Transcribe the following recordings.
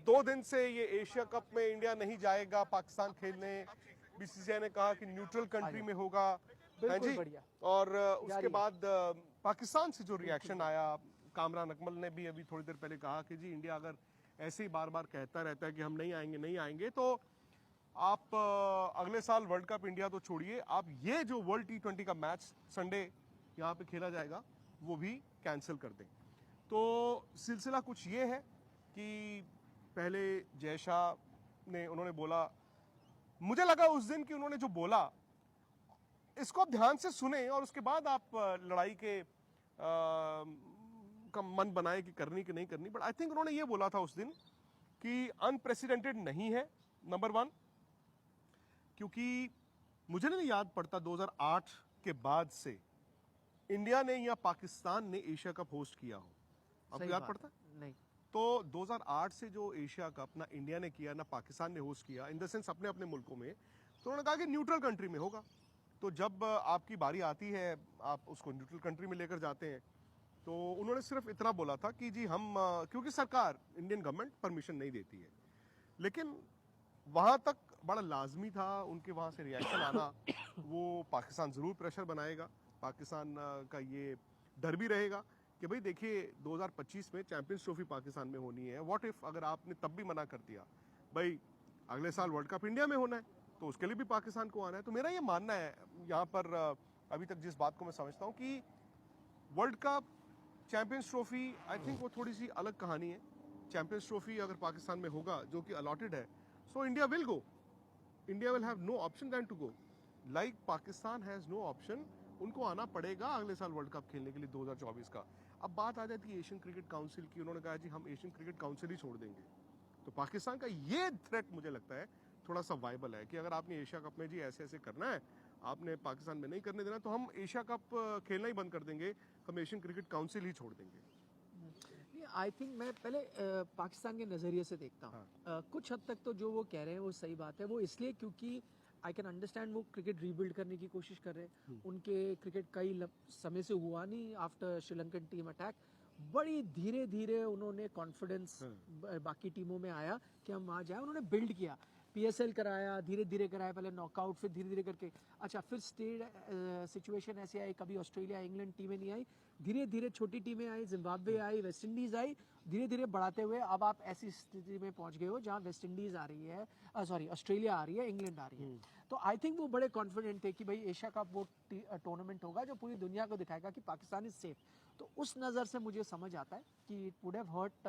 2 दिन से ये एशिया कप में इंडिया नहीं जाएगा पाकिस्तान खेलने। बीसीसीआई ने कहा कि न्यूट्रल कंट्री में होगा, है बिल्कुल जी। बढ़िया। और उसके जारी है। बाद पाकिस्तान से जो रिएक्शन आया, कामरान अकमल ने भी अभी थोड़ी देर पहले कहा कि जी इंडिया अगर ऐसे ही बार बार कहता रहता है कि हम नहीं आएंगे नहीं आएंगे, तो आप अगले साल वर्ल्ड कप इंडिया तो छोड़िए, आप ये जो वर्ल्ड T20 का मैच संडे यहाँ पे खेला जाएगा वो भी कैंसिल कर दें। तो सिलसिला कुछ ये है कि पहले जय शाह ने उन्होंने बोला, मुझे लगा उस दिन कि उन्होंने जो बोला इसको आप ध्यान से सुने और उसके बाद आप लड़ाई के का मन बनाए कि करनी कि नहीं करनी। बट आई थिंक उन्होंने ये बोला था उस दिन कि अनप्रेसिडेंटेड नहीं है, नंबर 1, क्योंकि मुझे नहीं याद पड़ता 2008 के बाद से इंडिया ने या पाकिस्तान ने एशिया कप होस्ट किया हो। आपको याद पड़ता है? नहीं। तो 2008 से जो एशिया कप ना इंडिया ने किया ना पाकिस्तान ने होस्ट किया, इन द सेंस अपने अपने मुल्कों में, तो उन्होंने कहा कि न्यूट्रल कंट्री में होगा। तो जब आपकी बारी आती है आप उसको न्यूट्रल कंट्री में लेकर जाते हैं। तो उन्होंने सिर्फ इतना बोला था कि जी हम क्योंकि सरकार इंडियन गवर्नमेंट परमिशन नहीं देती है, लेकिन वहां तक बड़ा लाजमी था उनके वहां से रिएक्शन आना। वो पाकिस्तान जरूर प्रेशर बनाएगा, पाकिस्तान का ये डर भी रहेगा कि भाई देखिए 2025 में चैंपियंस ट्रॉफी पाकिस्तान में होनी है। व्हाट इफ अगर आपने तब भी मना कर दिया भाई अगले साल वर्ल्ड कप इंडिया में होना है तो उसके लिए भी पाकिस्तान को आना है। तो मेरा ये मानना है यहाँ पर अभी तक जिस बात को मैं समझता हूँ कि world cup champions trophy, I think वो थोड़ी सी अलग कहानी है। चैंपियंस ट्रॉफी अगर पाकिस्तान में होगा जो कि अलॉटेड है, so India will go, India will have no option then to go, like Pakistan has no option. उनको आना पड़ेगा अगले साल वर्ल्ड कप खेलने के लिए 2024 का। अब बात आ जाती है एशियन क्रिकेट काउंसिल की, उन्होंने कहा जी हम एशियन क्रिकेट काउंसिल ही छोड़ देंगे। तो पाकिस्तान का ये थ्रेट मुझे लगता है थोड़ा सा वाइबल है कि अगर आपने एशिया कप में जी ऐसे ऐसे करना है, आपने पाकिस्तान में नहीं करने देना, तो हम एशिया कप खेलना ही बंद कर देंगे, हम एशियन क्रिकेट काउंसिल ही छोड़ देंगे। आई थिंक मैं पहले पाकिस्तान के नज़रिए से देखता हूँ। कुछ हद तक तो जो वो कह रहे हैं वो सही बात है। वो इसलिए क्योंकि आई कैन अंडरस्टैंड वो क्रिकेट रीबिल्ड करने की कोशिश कर रहे हैं। उनके क्रिकेट कई समय से हुआ नहीं आफ्टर श्रीलंकन टीम अटैक। बड़ी धीरे धीरे उन्होंने कॉन्फिडेंस बाकी टीमों में आया कि हम वहाँ जाए। उन्होंने बिल्ड किया, पीएसएल कराया, धीरे धीरे कराया, पहले नॉकआउट, फिर धीरे धीरे करके अच्छा फिर स्टेट सिचुएशन ऐसी आई, कभी ऑस्ट्रेलिया इंग्लैंड टीमें नहीं आई, धीरे धीरे छोटी टीमें आई, जिम्बाब्वे आई, वेस्ट इंडीज आई, धीरे धीरे बढ़ाते हुए अब आप ऐसी स्थिति में पहुंच गए हो जहां वेस्ट इंडीज आ रही है, सॉरी ऑस्ट्रेलिया आ रही है, इंग्लैंड आ रही है। तो आई थिंक वो बड़े कॉन्फिडेंट थे कि भाई एशिया कप वो टूर्नामेंट होगा जो पूरी दुनिया को दिखाएगा कि पाकिस्तान इज सेफ। तो उस नज़र से मुझे समझ आता है कि इट वुड हैव हर्ट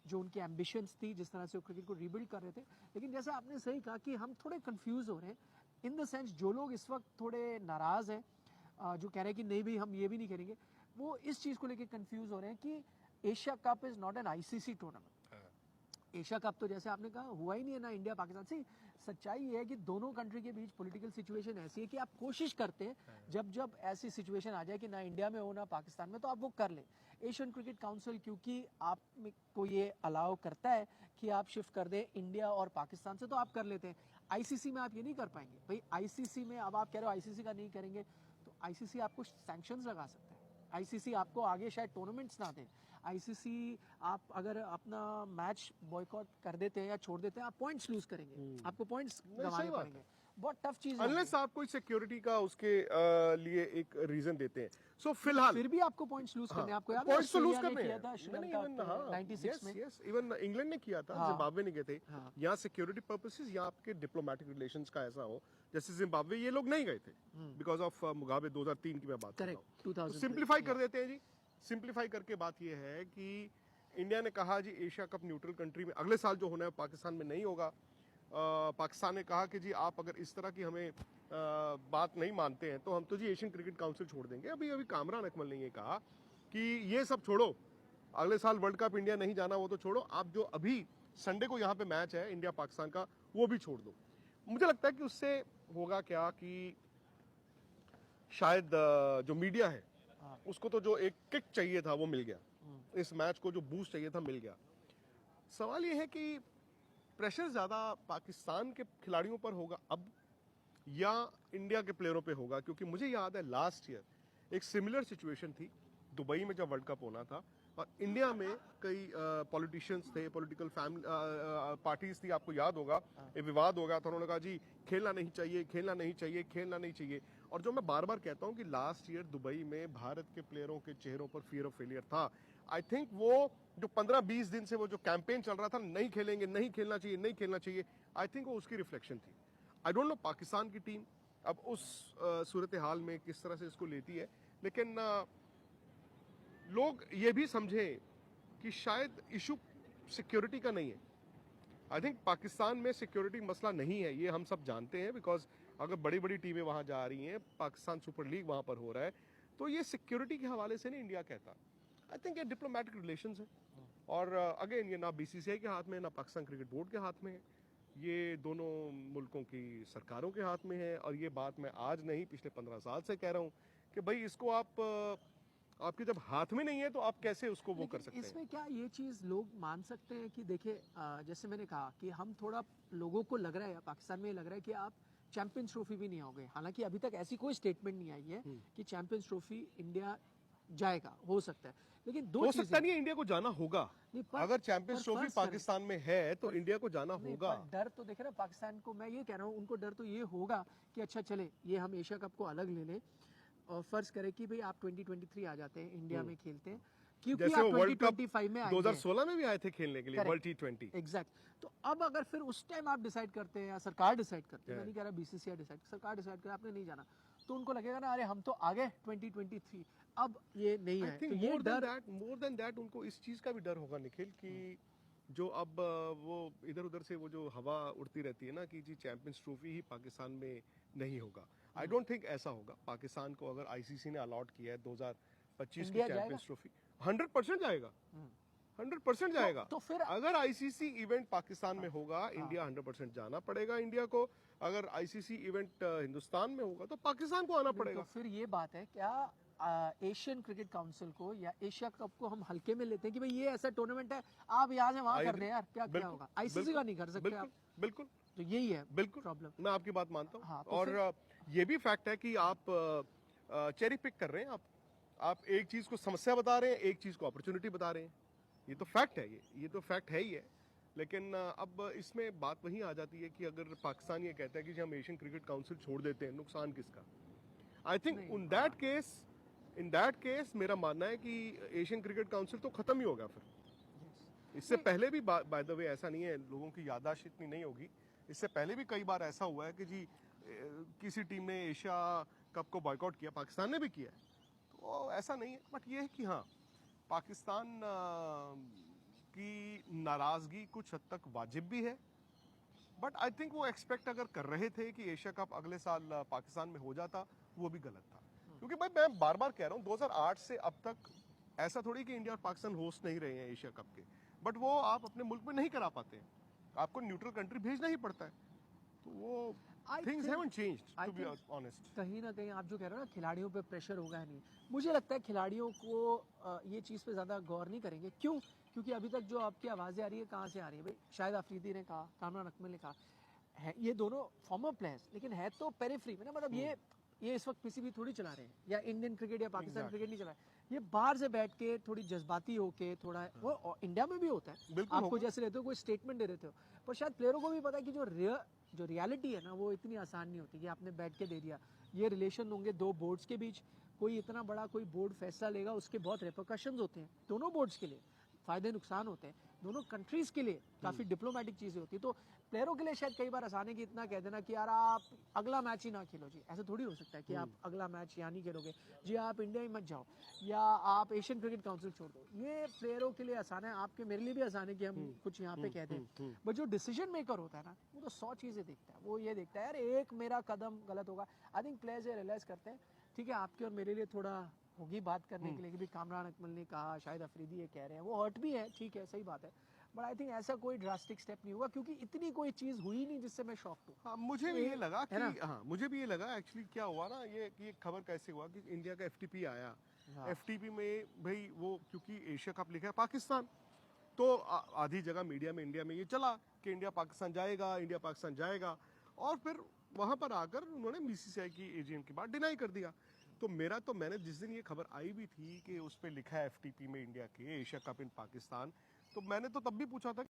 जो उनकी एम्बिशंस थी, जिस तरह से वो क्रिकेट को रीबिल्ड कर रहे थे। लेकिन जैसे आपने सही कहा कि हम थोड़े कंफ्यूज हो रहे हैं इन द सेंस, जो लोग इस वक्त थोड़े नाराज हैं, जो कह रहे हैं कि नहीं भाई हम ये भी नहीं करेंगे, वो इस चीज़ को लेकर कंफ्यूज हो रहे हैं कि Asia cup is not an ICC tournament. Asia cup तो जैसे आपने कहा हुआ ही नहीं है ना इंडिया पाकिस्तान से। सच्चाई ये है कि दोनों कंट्री के बीच पॉलिटिकल सिचुएशन ऐसी है कि आप कोशिश करते हैं जब जब ऐसी सिचुएशन आ जाए कि ना इंडिया में हो ना पाकिस्तान में, तो आप वो कर ले। एशियन क्रिकेट काउंसिल क्योंकि आप को ये अलाउ करता है कि आप शिफ्ट कर दें इंडिया और पाकिस्तान से, तो आप कर लेते हैं। आईसीसी में आप ये नहीं कर पाएंगे भाई। आईसीसी में अब आप कह रहे हो आईसीसी का नहीं करेंगे, तो आईसीसी आपको सैंक्शंस लगा सकता है। आईसीसी आपको आगे शायद टूर्नामेंट्स ना दे। आईसीसी आप अगर अपना मैच बॉयकॉट कर देते हैं या छोड़ देते हैं, आप पॉइंट्स लूज करेंगे, आपको पॉइंट्स गंवाने पड़ेंगे। बहुत टफ चीज है। अनलेस आप कोई सिक्योरिटी का उसके लिए एक रीजन देते हैं। सो फिलहाल फिर भी आपको पॉइंट्स लूज करने, आपको याद है पॉइंट्स तो लूज ऑस्ट्रेलिया ने करने किया था श्रीलंका 96 में। यस, इवन इंग्लैंड ने किया था, जिम्बाब्वे ने किए थे। यहाँ सिक्योरिटी पर्पसेस या आपके डिप्लोमेटिक रिलेशंस का ऐसा हो, जैसे जिम्बाब्वे ये लोग नहीं गए थे बिकॉज ऑफ मुगाबे 2003 की मैं बात कर रहा हूँ। सिंप्लीफाई कर देते हैं जी। सिंप्लीफाई करके बात ये है कि इंडिया ने कहा जी एशिया कप न्यूट्रल कंट्री में अगले साल जो होना है पाकिस्तान में नहीं होगा। पाकिस्तान ने कहा कि जी आप अगर इस तरह की हमें बात नहीं मानते हैं तो हम तो जी एशियन क्रिकेट काउंसिल छोड़ देंगे। अभी अभी कामरान अकमल ने ये कहा कि ये सब छोड़ो, अगले साल वर्ल्ड कप इंडिया नहीं जाना वो तो छोड़ो, आप जो अभी संडे को यहाँ पे मैच है इंडिया पाकिस्तान का वो भी छोड़ दो। मुझे लगता है कि उससे होगा क्या कि शायद जो मीडिया है उसको तो जो एक किक चाहिए था वो मिल गया, इस मैच को जो बूस्ट चाहिए था मिल गया। सवाल ये है कि प्रेशर ज्यादा पाकिस्तान के खिलाड़ियों पर होगा अब या इंडिया के प्लेयरों पे होगा, क्योंकि मुझे याद है लास्ट ईयर एक सिमिलर सिचुएशन थी दुबई में जब वर्ल्ड कप होना था। और इंडिया में कई पॉलिटिशियंस थे, पॉलिटिकल पार्टीज थी, आपको याद होगा एक विवाद हो गया था, उन्होंने कहा जी खेलना नहीं चाहिए, खेलना नहीं चाहिए, खेलना नहीं चाहिए। और जो मैं बार बार कहता हूं कि लास्ट ईयर दुबई में भारत के प्लेयरों के चेहरों पर फियर ऑफ फेलियर था। आई थिंक वो जो 15-20 दिन से वो जो कैंपेन चल रहा था, नहीं खेलेंगे, नहीं खेलना चाहिए, नहीं खेलना चाहिए, आई थिंक वो उसकी रिफ्लेक्शन थी। आई डोंट नो पाकिस्तान की टीम अब उस सूरत हाल में किस तरह से इसको लेती है, लेकिन लोग ये भी समझें कि शायद इशू सिक्योरिटी का नहीं है। आई थिंक पाकिस्तान में सिक्योरिटी मसला नहीं है, ये हम सब जानते हैं, बिकॉज अगर बड़ी बड़ी टीमें वहां जा रही हैं, पाकिस्तान सुपर लीग वहां पर हो रहा है, तो ये सिक्योरिटी के हवाले से नहीं इंडिया कहता। आई थिंक ये डिप्लोमेटिक रिलेशंस है, और अगेन ये ना बीसीसीआई के हाथ में है, ना पाकिस्तान क्रिकेट बोर्ड के हाथ में है, ये दोनों मुल्कों की सरकारों के हाथ में है। और ये बात मैं आज नहीं, पिछले 15 साल से कह रहा हूँ कि भाई इसको आप आपके जब हाथ में नहीं है तो आप कैसे उसको वो कर सकते हैं। इसमें क्या ये चीज लोग मान सकते हैं कि देखिए जैसे मैंने कहा कि हम थोड़ा लोगों को लग रहा है, पाकिस्तान में ये लग रहा है कि आप चैंपियंस ट्रॉफी भी नहीं आओगे। हालांकि अभी तक ऐसी कोई स्टेटमेंट नहीं आई है कि चैंपियंस ट्रॉफी इंडिया जाएगा, हो सकता है, लेकिन दो हो चीजें सकता नहीं है, इंडिया को जाना होगा। नहीं, अगर चैंपियंस ट्रॉफी पाकिस्तान में है तो इंडिया को जाना नहीं, होगा। पर डर तो देखे ना पाकिस्तान को, मैं ये कह रहा हूँ उनको डर तो ये होगा कि अच्छा चले ये हम एशिया कप को अलग ले लें और फर्ज करें कि भाई आप 2023 आ जाते हैं, इंडिया में खेलते हैं, क्योंकि जैसे आप वो वर्ल्ड कप 2025 में आए 2016 में भी आए थे खेलने के लिए, Correct. World T20। एग्जैक्ट। तो अब अगर फिर उस टाइम आप डिसाइड करते हैं या सरकार डिसाइड करती है, मैं नहीं कह रहा बीसीसीआई डिसाइड, सरकार डिसाइड करे आपने नहीं जाना, तो उनको लगेगा ना अरे हम तो आ गए 2023, अब ये नहीं है। तो ये डर, मोर देन दैट उनको इस चीज का भी डर होगा निखिल कि जो अब वो इधर उधर से वो जो हवा उड़ती रहती है ना कि जी चैंपियंस ट्रॉफी ही पाकिस्तान में नहीं होगा। आई डोंट थिंक ऐसा होगा। पाकिस्तान को अगर आईसीसी ने अलॉट किया है 2025 की चैंपियंस ट्रॉफी, 100% जाएगा, 100% जाएगा। तो फिर अगर आईसीसी इवेंट पाकिस्तान में होगा, इंडिया 100% जाना पड़ेगा इंडिया को। अगर आईसीसी इवेंट हिंदुस्तान में होगा तो पाकिस्तान को आना पड़ेगा। तो फिर ये बात है क्या एशियन क्रिकेट काउंसिल को या एशिया कप को हम हल्के में लेते हैं कि भाई ये ऐसा टूर्नामेंट है, आप यहाँ से वहां कर दें यार, क्या होगा, आईसीसी का नहीं कर सकते आप। बिल्कुल, तो यही है बिल्कुल प्रॉब्लम। मैं आपकी बात मानता हूँ। हाँ, तो और ये भी फैक्ट है कि आप चेरी पिक कर रहे हैं, आप एक चीज को समस्या बता रहे हैं, एक चीज को अपॉर्चुनिटी बता रहे हैं। ये तो फैक्ट है, ये तो फैक्ट है ही है। लेकिन अब इसमें बात वही आ जाती है कि अगर पाकिस्तान ये कहता है कि हम एशियन क्रिकेट काउंसिल छोड़ देते हैं, नुकसान किसका? I think in that case मेरा मानना है कि एशियन क्रिकेट काउंसिल तो खत्म ही होगा फिर। इससे पहले भी बाय द वे ऐसा नहीं है, लोगों की याददाश्त इतनी नहीं होगी, इससे पहले भी कई बार ऐसा हुआ है कि जी किसी टीम ने एशिया कप को बॉयकॉट किया, पाकिस्तान ने भी किया है, तो ऐसा नहीं है। बट ये है कि हाँ, पाकिस्तान की नाराजगी कुछ हद तक वाजिब भी है, बट आई थिंक वो एक्सपेक्ट अगर कर रहे थे कि एशिया कप अगले साल पाकिस्तान में हो जाता, वो भी गलत था। क्योंकि भाई मैं बार बार कह रहा हूँ 2008 से अब तक ऐसा थोड़ी कि इंडिया और पाकिस्तान होस्ट नहीं रहे हैं एशिया कप के, बट वो आप अपने मुल्क में नहीं करा पाते हैं, आपको न्यूट्रल कंट्री भेजना ही पड़ता है। तो वो things haven't changed to be honest. कहीं ना कहीं आप जो कह रहे हो ना खिलाड़ियों पे प्रेशर होगा नहीं, मुझे लगता है खिलाड़ियों को ये चीज़ पे ज़्यादा गौर नहीं करेंगे। क्यों? क्योंकि अभी तक जो आपकी आवाज़ें आ रही है कहाँ से आ रही है भाई? शाहिद अफरीदी ने कहा, कामरान अकमल ने कहा, है ये दोनों फॉर्मर प्लेयर्स, लेकिन है तो पेरिफेरी में ना, मतलब ये इस वक्त पीसीबी थोड़ी चला रहे हैं, या इंडियन क्रिकेट या पाकिस्तान क्रिकेट नहीं चला रहे, ये बाहर से बैठ के थोड़ी जज्बाती होके थोड़ा वो इंडिया में भी होता है, आपको जैसे रहते हो कोई स्टेटमेंट दे देते हो, पर शायद प्लेयरों को भी पता है कि जो रियलिटी है ना वो इतनी आसान नहीं होती कि आपने बैठ के दे दिया। ये रिलेशन होंगे दो बोर्ड्स के बीच, कोई इतना बड़ा कोई बोर्ड फैसला लेगा उसके बहुत रिपरकशंस होते हैं दोनों बोर्ड्स के लिए, फायदे नुकसान होते हैं दोनों कंट्रीज के लिए, काफी डिप्लोमेटिक चीजें होती है। तो प्लेयरों के लिए शायद कई बार आसान है कि इतना कह देना कि यार आप अगला मैच ही ना खेलो जी, ऐसा थोड़ी हो सकता है कि आप अगला मैच यहाँ नहीं खेलोगे जी, आप इंडिया ही मत जाओ या आप एशियन क्रिकेट काउंसिल छोड़ दो। ये प्लेयरों के लिए आसान है, आपके मेरे लिए भी आसान है कि हम कुछ यहाँ पे कह दें, बट जो डिसीजन मेकर होता है ना वो तो 100 चीजें देखता है, वो ये देखता है यार एक मेरा कदम गलत होगा। आई थिंक प्लेयर्स ये रियलाइज करते हैं, ठीक है आपके और मेरे लिए थोड़ा होगी बात करने के लिए कि भी कामरान अकमल ने कहा, शाहिद अफरीदी ये कह रहे हैं, वो हर्ट भी है, ठीक है सही बात है, बट आई थिंक ऐसा कोई ड्रास्टिक स्टेप नहीं हुआ क्योंकि इतनी कोई चीज हुई नहीं जिससे मैं शॉक हूँ। हाँ, मुझे भी ये लगा कि हाँ, मुझे भी ये लगा एक्चुअली क्या हुआ ना, ये खबर कैसे हुआ कि इंडिया का एफटीपी आया, एफटीपी में भाई वो क्योंकि एशिया कप लिखा है पाकिस्तान, तो आधी जगह मीडिया में इंडिया में ये चला कि इंडिया पाकिस्तान जाएगा, इंडिया पाकिस्तान जाएगा, और फिर वहां पर आकर उन्होंने बीसीसीआई की एजीएम की बात डिनाई कर दिया। तो मेरा तो मैंने जिस दिन ये खबर आई भी थी कि उस पर लिखा है एफटीपी में इंडिया के एशिया कप इन पाकिस्तान, तो मैंने तो तब भी पूछा था